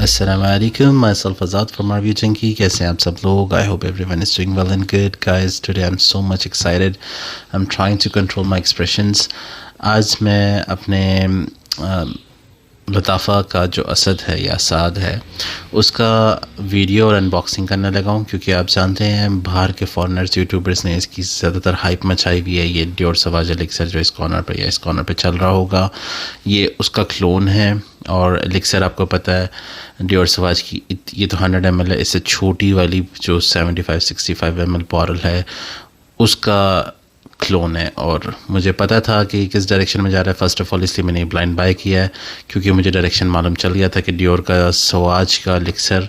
Assalamu alaikum, myself Asad from Review Junkie. कैसे हैं आप सब लोग? I hope everyone is doing well and good. Guys, today I'm so much excited. I'm trying to control my expressions. आज मैं अपने लताफ़ा का जो असद है या असाद है उसका वीडियो और अनबॉक्सिंग करने लगा हूँ, क्योंकि आप जानते हैं बाहर के फॉरेनर्स यूट्यूबर्स ने इसकी ज़्यादातर हाइप मचाई हुई है। ये डियोर सवाज एलिक्सर जो इस कॉर्नर पर या इस कॉर्नर पे चल रहा होगा, ये उसका क्लोन है। और एलिक्सर आपको पता है डियोर सवाज की ये तो 100 ml है, इससे छोटी वाली जो 75-65 ml बॉटल है उसका क्लोन है। और मुझे पता था कि किस डायरेक्शन में जा रहा है। फ़र्स्ट ऑफ़ ऑल इसलिए मैंने ब्लाइंड बाय किया है, क्योंकि मुझे डायरेक्शन मालूम चल गया था कि डियोर का सवाज का एलिक्सर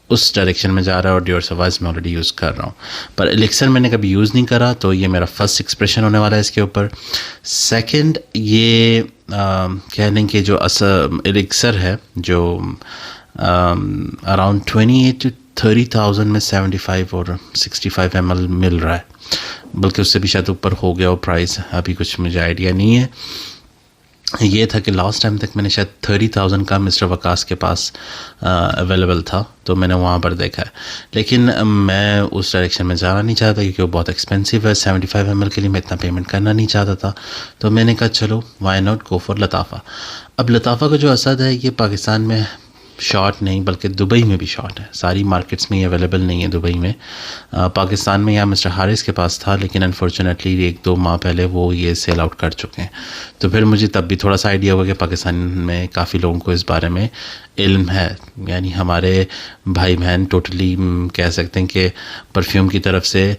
उस डायरेक्शन में जा रहा है और डियोर सवाज मैं ऑलरेडी यूज़ कर रहा हूँ। पर एलिक्सर मैंने कभी यूज़ नहीं करा, तो ये मेरा फर्स्ट एक्सप्रेशन होने वाला है इसके ऊपर। सेकंड, ये कह लें कि जो एलिक्सर है जो अराउंड 28 to 30,000 में 75 और 65 ml मिल रहा है, बल्कि उससे भी शायद ऊपर हो गया वो प्राइस, अभी कुछ मुझे आइडिया नहीं है। ये था कि लास्ट टाइम तक मैंने शायद 30,000 का मिस्टर वकास के पास अवेलेबल था, तो मैंने वहाँ पर देखा है। लेकिन मैं उस डायरेक्शन में जाना नहीं चाहता, क्योंकि वो बहुत एक्सपेंसिव है। 75 ml के लिए मैं इतना पेमेंट करना नहीं चाहता था, तो मैंने कहा चलो वाई नॉट गो फॉर लताफ़ा। अब लताफ़ा का जो असद है ये पाकिस्तान में शॉर्ट नहीं बल्कि दुबई में भी शॉर्ट है। सारी मार्केट्स में ये अवेलेबल नहीं है दुबई में। पाकिस्तान में यहाँ मिस्टर हारिस के पास था, लेकिन अनफॉर्चुनेटली 1-2 माह पहले वो ये सेल आउट कर चुके हैं। तो फिर मुझे तब भी थोड़ा सा आइडिया हुआ कि पाकिस्तान में काफ़ी लोगों को इस बारे में इल्म है, यानी हमारे भाई बहन टोटली कह सकते हैं कि परफ्यूम की तरफ से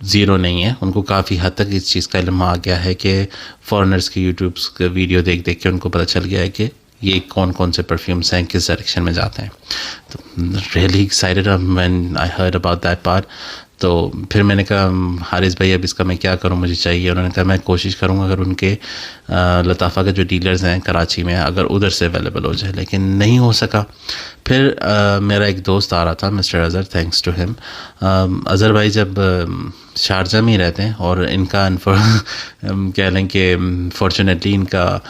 ज़ीरो नहीं है। उनको काफ़ी हद तक इस चीज़ का इल्म आ गया है कि फॉरेनर्स के यूट्यूब्स के वीडियो देख देख के उनको पता चल गया है कि ये कौन कौन से परफ्यूम्स हैं, किस डायरेक्शन में जाते हैं। तो really excited when I heard about that part. तो फिर मैंने कहा हारिस भाई अब इसका मैं क्या करूं, मुझे चाहिए। उन्होंने कहा मैं कोशिश करूंगा अगर उनके लताफ़ा के जो डीलर्स हैं कराची में अगर उधर से अवेलेबल हो जाए, लेकिन नहीं हो सका। फिर मेरा एक दोस्त आ रहा था mister Azhar, thanks to him. Azhar भाई जब शारजा में ही रहते हैं और इनका कह लें कि फॉर्चुनेटली इनका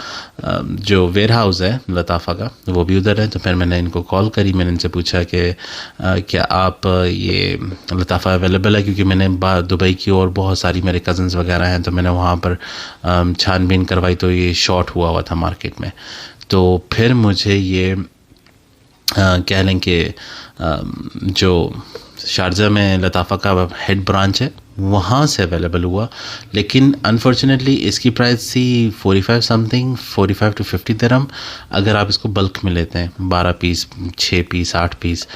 जो वेयर हाउस है लताफ़ा का वो भी उधर है। तो फिर मैंने इनको कॉल करी, मैंने इनसे पूछा कि क्या आप ये लताफ़ा अवेलेबल है, क्योंकि मैंने दुबई की और बहुत सारी मेरे कज़न्स वगैरह हैं, तो मैंने वहाँ पर छानबीन करवाई तो ये शॉर्ट हुआ था मार्केट में। तो फिर मुझे ये कह लें कि जो शारजा में लताफ़ा का हेड ब्रांच है वहाँ से अवेलेबल हुआ, लेकिन अनफॉर्चुनेटली इसकी प्राइस थी 45 to 50 दिरहम अगर आप इसको बल्क में लेते हैं, 12 पीस, 6 पीस, 8 पीस।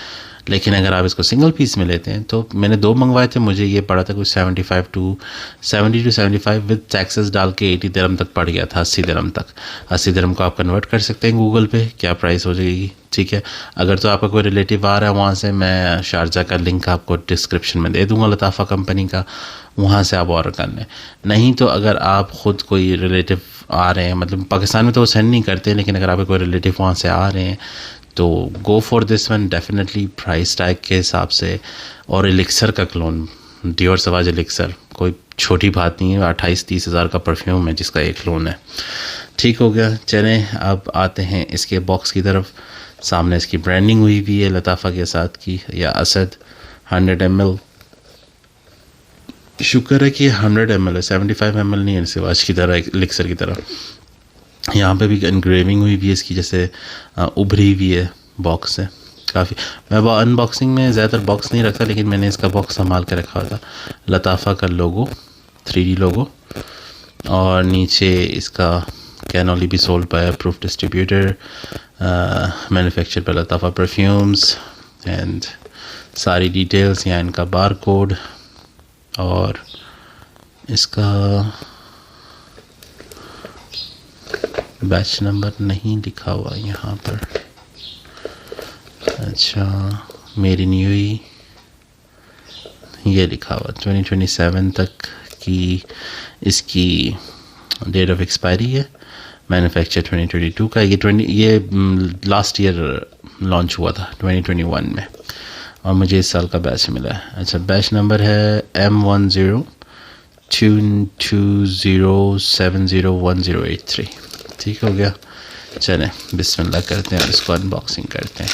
लेकिन अगर आप इसको सिंगल पीस में लेते हैं, तो मैंने 2 मंगवाए थे, मुझे ये पड़ा था कुछ 70 to 75 विद टैक्सेस डाल के 80 दिरहम तक पड़ गया था, 80 दिरहम तक। 80 दिरहम को आप कन्वर्ट कर सकते हैं गूगल पे, क्या प्राइस हो जाएगी, ठीक है। अगर तो आपका कोई रिलेटिव आ रहा है वहाँ से, मैं शारजा का लिंक आपको डिस्क्रिप्शन में दे दूँगा लताफ़ा कंपनी का, वहाँ से आप ऑर्डर कर लें। नहीं तो अगर आप ख़ुद कोई रिलेटिव आ रहे हैं, मतलब पाकिस्तान में तो वो सेंड नहीं करते, लेकिन अगर आपके कोई रिलेटिव वहाँ से आ रहे हैं तो go for this one definitely, price tag के हिसाब से। और एलिक्सर का क्लोन डियोर सवाज एलिक्सर कोई छोटी बात नहीं है, 28-30 हज़ार का परफ्यूम है जिसका एक क्लोन है। ठीक हो गया, चलें अब आते हैं इसके बॉक्स की तरफ। सामने इसकी ब्रांडिंग हुई भी है लताफ़ा के साथ की या असद 100 ml। शुक्र है कि 100 ml है, 75 ml नहीं है सवाज की तरह, एलिक्सर की तरह। यहाँ पे भी एनग्रेविंग हुई भी है इसकी, जैसे उभरी हुई है बॉक्स से काफ़ी। मैं वो अनबॉक्सिंग में ज़्यादातर बॉक्स नहीं रखता, लेकिन मैंने इसका बॉक्स संभाल के रखा था। लताफ़ा का लोगो, 3D लोगो, और नीचे इसका can be sold by approved distributor, manufactured by Lattafa perfumes, and सारी डिटेल्स यहाँ, इनका बार कोड और इसका बैच नंबर नहीं लिखा हुआ यहाँ पर। अच्छा, मेरी न्यू ये लिखा हुआ 2027 तक की इसकी डेट ऑफ एक्सपायरी है। मैन्युफैक्चर 2022 का, ये लास्ट ईयर लॉन्च हुआ था 2021 में, और मुझे इस साल का बैच मिला है। अच्छा, बैच नंबर है M1022070108 ठीक हो गया, चलें बिस्मिल्लाह करते हैं और इसको अनबॉक्सिंग करते हैं।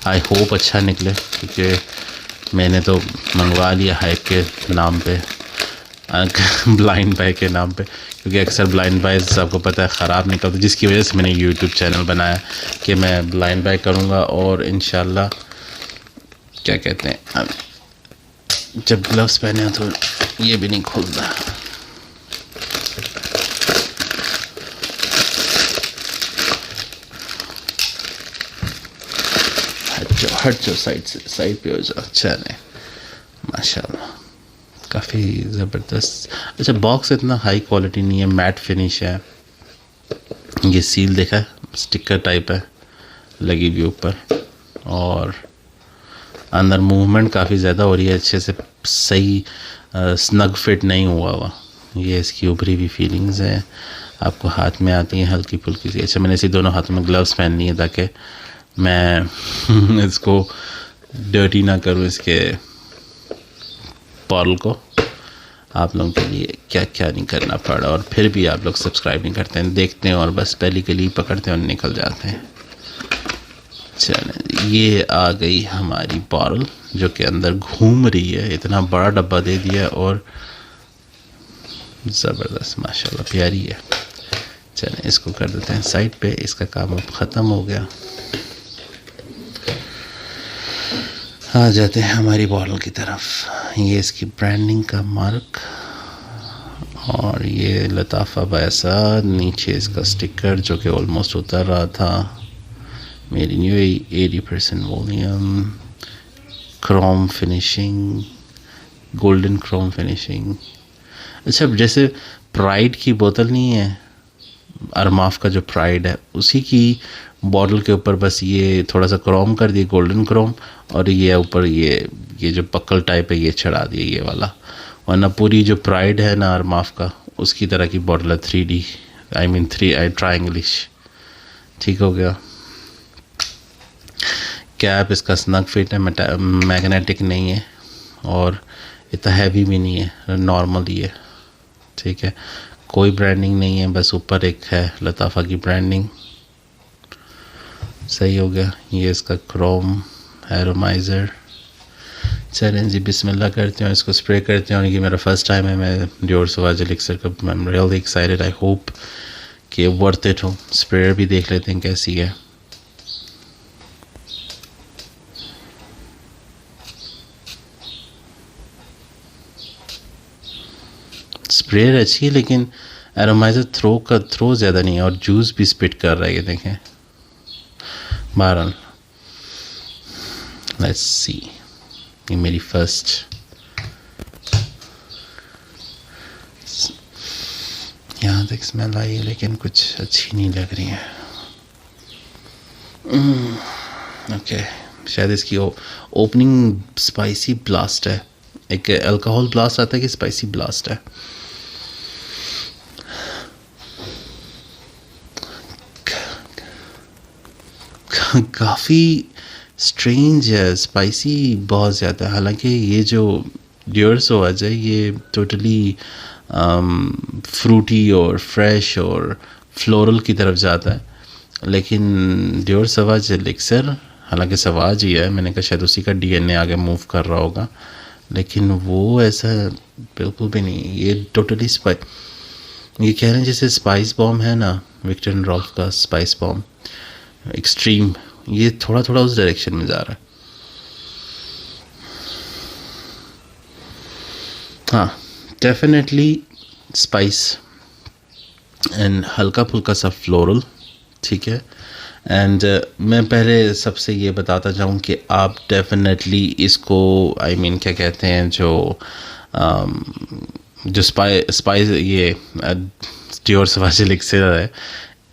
आई होप अच्छा निकले, क्योंकि मैंने तो मंगवा लिया हाइप के नाम पे, ब्लाइंड बाय के नाम पे, क्योंकि अक्सर ब्लाइंड बाय आपको पता है ख़राब निकलता, जिसकी वजह से मैंने यूट्यूब चैनल बनाया कि मैं ब्लाइंड बाय करूँगा। और इंशाल्लाह क्या कहते हैं, जब ग्लव्स पहने तो ये भी नहीं खुलता। हट जाओ साइड पे हो जाओ। चलें माशाल्लाह काफ़ी ज़बरदस्त। अच्छा, बॉक्स इतना हाई क्वालिटी नहीं है, मैट फिनिश है। ये सील देखा है, स्टिकर टाइप है लगी हुई ऊपर, और अंदर मूवमेंट काफ़ी ज़्यादा हो रही है, अच्छे से सही स्नग फिट नहीं हुआ। ये इसकी उभरी हुई फीलिंग्स हैं, आपको हाथ में आती हैं हल्की फुल्की सी। अच्छा, मैंने इसी दोनों हाथों में ग्लव्स पहन लिए ताकि मैं इसको डर्टी ना करूँ, इसके बॉटल को। आप लोगों के लिए क्या क्या नहीं करना पड़ा, और फिर भी आप लोग सब्सक्राइब नहीं करते हैं, देखते हैं और बस पहली के लिए पकड़ते हैं और निकल जाते हैं। चलें, ये आ गई हमारी बॉटल जो कि अंदर घूम रही है। इतना बड़ा डब्बा दे दिया और ज़बरदस्त माशाल्लाह प्यारी है। चलें इसको कर देते हैं साइड पे, इसका काम अब ख़त्म हो गया। आ जाते हैं हमारी बॉटल की तरफ। ये इसकी ब्रांडिंग का मार्क, और ये लताफ़ा बाय असाद, नीचे इसका स्टिकर जो कि ऑलमोस्ट उतर रहा था। मेरी new 80% volume, Chrome finishing, golden Chrome finishing. अच्छा, जैसे प्राइड की बोतल नहीं है, अरमाफ का जो प्राइड है, उसी की बॉटल के ऊपर बस ये थोड़ा सा क्रोम कर दिए, गोल्डन क्रोम, और ये ऊपर ये जो पक्कल टाइप है ये चढ़ा दिए ये वाला। वरना पूरी जो प्राइड है ना अरमाफ का, उसकी तरह की बॉटल है, 3D, आई मीन 3 ट्रायंगलिश। ठीक हो गया। कैप इसका स्नग फिट है, मैग्नेटिक नहीं है, और इतना हैवी भी नहीं है, नॉर्मल ही है। ठीक है, कोई ब्रांडिंग नहीं है, बस ऊपर एक है लताफ़ा की ब्रांडिंग। सही हो गया। ये इसका क्रोम एरोमाइज़र। चलें जी बिस्मिल्लाह करते हैं, इसको स्प्रे करते हैं। और ये मेरा फर्स्ट टाइम है, मैं डियोर सवाज एलिक्सर का, I am really excited. I hope कि वर्थ इट हो। स्प्रेयर भी देख लेते हैं कैसी है। स्प्रेयर अच्छी है, लेकिन एरोमाइज़र थ्रो ज़्यादा नहीं है, और जूस भी स्पिट कर रहा है, ये देखें। बहरहाल लेट्स सी, ये मेरी फर्स्ट यहाँ तक स्मेल आई है, लेकिन कुछ अच्छी नहीं लग रही है। ओके, शायद इसकी ओपनिंग स्पाइसी ब्लास्ट है। एक अल्कोहल ब्लास्ट आता है कि स्पाइसी ब्लास्ट है। काफ़ी स्ट्रेंज है, स्पाइसी बहुत ज़्यादा है। हालांकि ये जो डियोर सवाज है ये टोटली फ्रूटी और फ्रेश और फ्लोरल की तरफ जाता है, लेकिन डियोर सवाज एलिक्सर, हालांकि सवाज ही है, मैंने कहा शायद उसी का DNA आगे मूव कर रहा होगा, लेकिन वो ऐसा बिल्कुल भी नहीं। ये टोटली ये कह रहे हैं जैसे स्पाइस बॉम्ब है ना, विक्टर एंड रॉल्फ का स्पाइस बॉम्ब एक्सट्रीम, ये थोड़ा थोड़ा उस डायरेक्शन में जा रहा है। हाँ, डेफिनेटली स्पाइस एंड हल्का फुल्का सा फ्लोरल। ठीक है, एंड मैं पहले सबसे ये बताता जाऊँ कि आप डेफिनेटली इसको आई मीन क्या कहते हैं जो स्पाइस ये डियोर सवाज एलिक्सर है,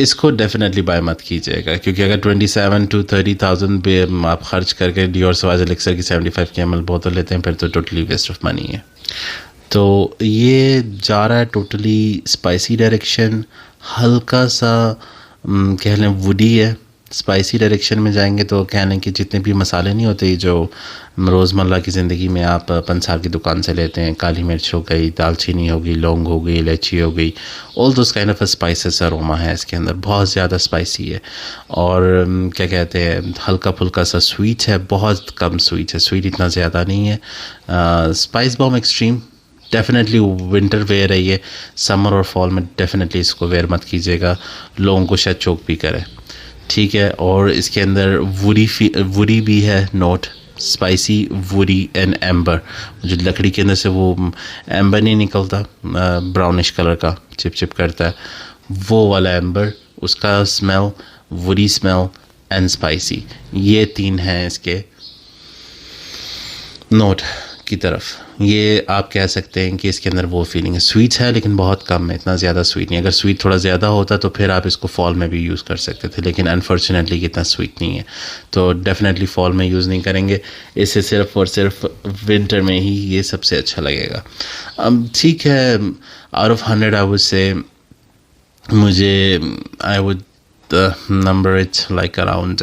इसको डेफिनेटली बाय मत कीजिएगा, क्योंकि अगर 27 to 30,000 आप खर्च करके डियोर सवाज एलिक्सर की 75 ml बोतल लेते हैं, फिर तो टोटली वेस्ट ऑफ मनी है। तो ये जा रहा है टोटली स्पाइसी डायरेक्शन, हल्का सा कह लें वुडी है, स्पाइसी डायरेक्शन में जाएंगे तो कहने कि जितने भी मसाले नहीं होते जो रोज़मर्रा की ज़िंदगी में आप पंसार की दुकान से लेते हैं, काली मिर्च हो गई, दालचीनी हो गई, लौंग हो गई, इलायची हो गई, all those kind of spices aroma है इसके अंदर, बहुत ज़्यादा स्पाइसी है। और क्या कहते हैं, हल्का फुल्का सा स्वीट है, बहुत कम स्वीट है, स्वीट इतना ज़्यादा नहीं है। Spice bomb extreme definitely winter wear है ये, समर और फॉल में डेफिनेटली इसको वेयर मत कीजिएगा, लोगों को शायद चोक भी करे, ठीक है। और इसके अंदर वुडी भी है note, spicy woody and amber, जो लकड़ी के अंदर से वो एम्बर नहीं निकलता, ब्राउनिश कलर का चिप चिप करता है, वो वाला एम्बर, उसका smell, woody smell and spicy, ये 3 हैं इसके नोट की तरफ। ये आप कह सकते हैं कि इसके अंदर वो फीलिंग है, स्वीट है लेकिन बहुत कम है, इतना ज़्यादा स्वीट नहीं। अगर स्वीट थोड़ा ज़्यादा होता तो फिर आप इसको फॉल में भी यूज़ कर सकते थे, लेकिन अनफॉर्चुनेटली इतना स्वीट नहीं है, तो डेफिनेटली फॉल में यूज़ नहीं करेंगे इसे, सिर्फ और सिर्फ विंटर में ही ये सबसे अच्छा लगेगा। ठीक है, out of 100 I would say, मुझे I would number it like around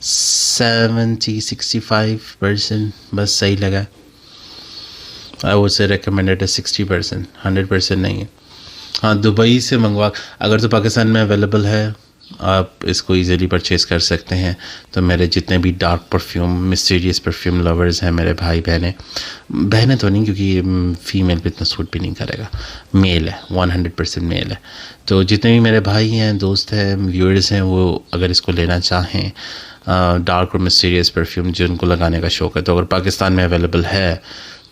70-65% बस सही लगा। आई वुड से रिकमेंडेड है 60%, 100% नहीं है। हाँ, दुबई से मंगवा, अगर तो पाकिस्तान में अवेलेबल है आप इसको इजीली परचेज़ कर सकते हैं। तो मेरे जितने भी dark perfume, mysterious perfume lovers हैं, मेरे भाई बहनें तो नहीं, क्योंकि फ़ीमेल पे इतना सूट भी नहीं करेगा, मेल है, 100% मेल है। तो जितने भी मेरे भाई हैं, दोस्त हैं, व्यूअर्स हैं, वो अगर इसको लेना चाहें डार्क और मिस्टीरियस परफ्यूम जिनको लगाने का शौक़ है, तो अगर पाकिस्तान में अवेलेबल है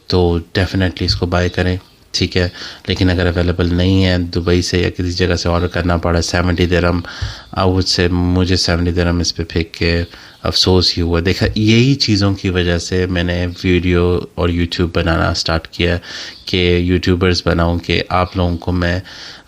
तो डेफिनेटली इसको बाय करें, ठीक है। लेकिन अगर अवेलेबल नहीं है, दुबई से या किसी जगह से ऑर्डर करना पड़ा, 70 दिरहम, आई वुड से मुझे 70 दिरहम इस पे फेंक के अफसोस ही हुआ। देखा, यही चीज़ों की वजह से मैंने वीडियो और यूट्यूब बनाना स्टार्ट किया कि यूट्यूबर्स बनाऊं कि आप लोगों को मैं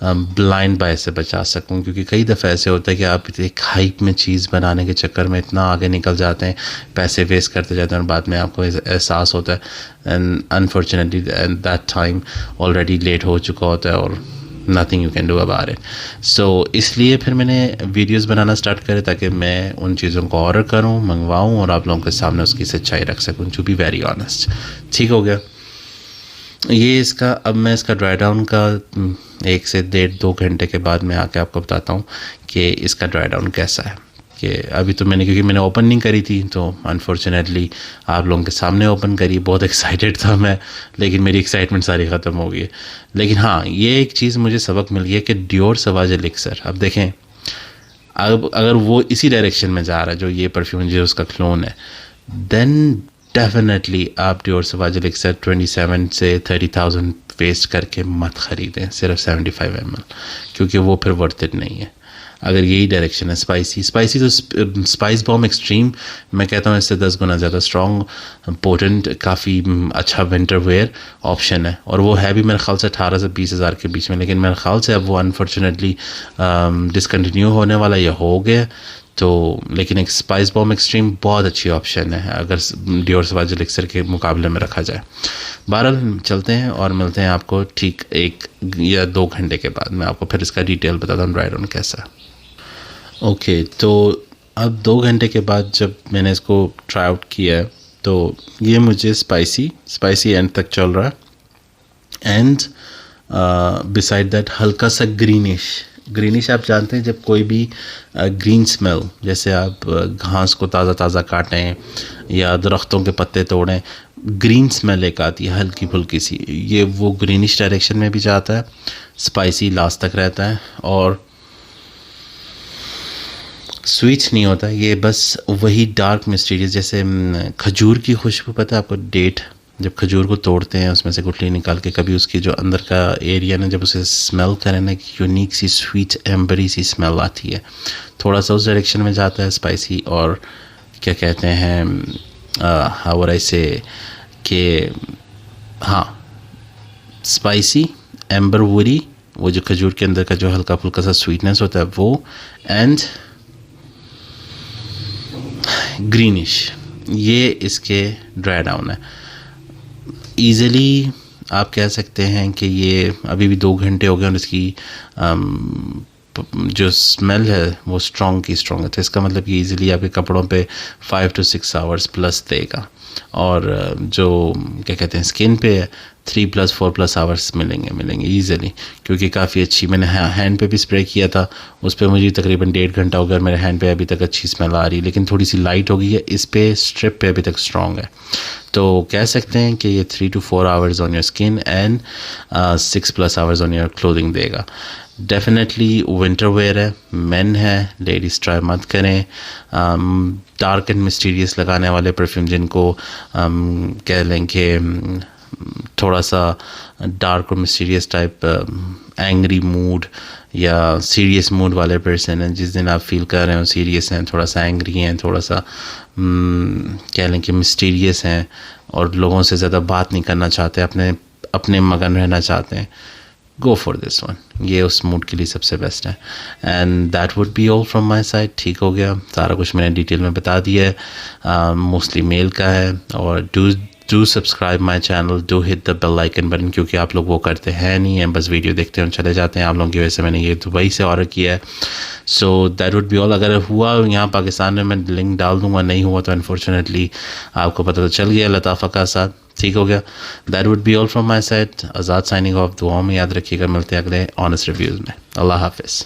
ब्लाइंड बाय से बचा सकूं, क्योंकि कई दफ़ा ऐसे होता है कि आप एक हाइप में चीज़ बनाने के चक्कर में इतना आगे निकल जाते हैं, पैसे वेस्ट करते जाते हैं, और बाद में आपको एहसास होता है and unfortunately at that time already late हो चुका होता है और nothing you can do about it. So इसलिए फिर मैंने वीडियोस बनाना स्टार्ट करे ताकि मैं उन चीज़ों को ऑर्डर करूं, मंगवाऊं और आप लोगों के सामने उसकी सच्चाई रख सकूं, टू बी वेरी ऑनेस्ट। ठीक हो गया ये इसका। अब मैं इसका ड्राई डाउन का 1 से 1.5-2 घंटे के बाद मैं आके आपको बताता हूँ कि इसका ड्राई डाउन कैसा है। कि अभी तो क्योंकि मैंने ओपन नहीं करी थी, तो अनफॉर्चुनेटली आप लोगों के सामने ओपन करी, बहुत एक्साइटेड था मैं, लेकिन मेरी एक्साइटमेंट सारी ख़त्म हो गई है। लेकिन हाँ, ये एक चीज़ मुझे सबक मिल गया कि डियोर सवाज एलिक्सर, अब देखें, अब अगर वो इसी डायरेक्शन में जा रहा है जो ये परफ्यूम जो उसका क्लोन है, देन डेफिनेटली आप डियोर सवाज एलिक्सर 27 से 30,000 वेस्ट करके मत ख़रीदें सिर्फ 75 ml, क्योंकि वो फिर वर्थ इट नहीं है। अगर यही डायरेक्शन है स्पाइसी तो स्पाइस बॉम्ब एक्सट्रीम मैं कहता हूँ इससे 10 गुना ज़्यादा स्ट्रॉन्ग, पोटेंट, काफ़ी अच्छा विंटर वेयर ऑप्शन है। और वो है भी मेरे ख्याल से 18 से 20 हज़ार के बीच में, लेकिन मेरे ख्याल से अब वो अनफॉर्चुनेटली डिसकंटिन्यू होने वाला या हो गया। तो लेकिन एक स्पाइस बॉम्ब एक्सट्रीम बहुत अच्छी ऑप्शन है अगर डियोर सवाज एलिक्सर के मुकाबले में रखा जाए। बहरहाल चलते हैं और मिलते हैं आपको ठीक 1 या 2 घंटे के बाद। मैं आपको फिर इसका डिटेल बताता हूँ ड्राई डाउन कैसा। ओके, तो अब 2 घंटे के बाद जब मैंने इसको ट्राई आउट किया है तो ये मुझे स्पाइसी एंड तक चल रहा है। एंड बिसाइड दैट हल्का सा ग्रीनिश आप जानते हैं जब कोई भी ग्रीन स्मेल, जैसे आप घास को ताज़ा काटें या दरख्तों के पत्ते तोड़ें, ग्रीन स्मेल एक आती है हल्की फुल्की सी, ये वो ग्रीनिश डायरेक्शन में भी जाता है, स्पाइसी लास्ट तक रहता है और स्वीट नहीं होता। ये बस वही डार्क मिस्टीरियस, जैसे खजूर की खुशबू, पता है आपको, डेट जब खजूर को तोड़ते हैं उसमें से गुठली निकाल के, कभी उसकी जो अंदर का एरिया ना, जब उसे स्मेल करें ना, यूनिक सी स्वीट एम्बरी सी स्मेल आती है, थोड़ा सा उस डायरेक्शन में जाता है स्पाइसी। और क्या कहते हैं हाउ आई से कि हाँ, स्पाइसी एम्बर वुडी, वो जो खजूर के अंदर का जो हल्का फुल्का सा स्वीटनेस होता है वो, एंड ग्रीनिश, ये इसके ड्राई डाउन है। ईज़िली आप कह सकते हैं कि ये अभी भी 2 घंटे हो गए और इसकी जो स्मेल है वो स्ट्रॉन्ग की स्ट्रॉन्ग है, तो इसका मतलब कि ईज़िली आपके कपड़ों पे 5 to 6 आवर्स प्लस देगा। और जो क्या कहते हैं स्किन पे 3+4+ आवर्स मिलेंगे ईज़िली, क्योंकि काफ़ी अच्छी, मैंने हैंड पे भी स्प्रे किया था, उस पर मुझे तकरीबन 1.5 घंटा हो गया, मेरे हैंड पे अभी तक अच्छी स्मेल आ रही है, लेकिन थोड़ी सी लाइट हो गई है, इस पे स्ट्रिप पे अभी तक स्ट्रॉन्ग है। तो कह सकते हैं कि ये 3 to 4 hours on your skin and 6+ hours on your clothing देगा। डेफिनेटली विंटर वेयर है, मेन है, लेडीज़ ट्राई मत करें। डार्क एंड मिस्टीरियस लगाने वाले परफ्यूम जिनको कह लें कि थोड़ा सा डार्क और मिस्टीरियस टाइप एंग्री मूड या सीरियस मूड वाले पर्सन हैं, जिस दिन आप फील कर रहे हो सीरियस हैं, थोड़ा सा एंग्री हैं, थोड़ा सा कह लें कि मिस्टीरियस हैं और लोगों से ज़्यादा बात नहीं करना चाहते, अपने मगन रहना चाहते हैं, गो फॉर दिस वन, ये उस मूड के लिए सबसे बेस्ट है। And that would be all from my side. ठीक हो गया, सारा कुछ मैंने डिटेल में बता दिया है, मोस्टली मेल का है। और do subscribe my channel, do hit the bell icon button, क्योंकि आप लोग वो करते हैं नहीं हैं, बस वीडियो देखते हैं और चले जाते हैं। आप लोगों की वजह से मैंने ये दुबई से ऑर्डर किया है। So that would be all. अगर हुआ यहाँ पाकिस्तान में मैं लिंक डाल दूँगा, नहीं हुआ तो अनफॉर्चुनेटली आपको पता तो चल गया, लताफ़ा का साथ। ठीक हो गया, that would be all from my side. Azad signing off, दुआ में याद रखिएगा, मिलते हैं अगले ऑनेस्ट रिव्यूज़ में। अल्लाह हाफिज़।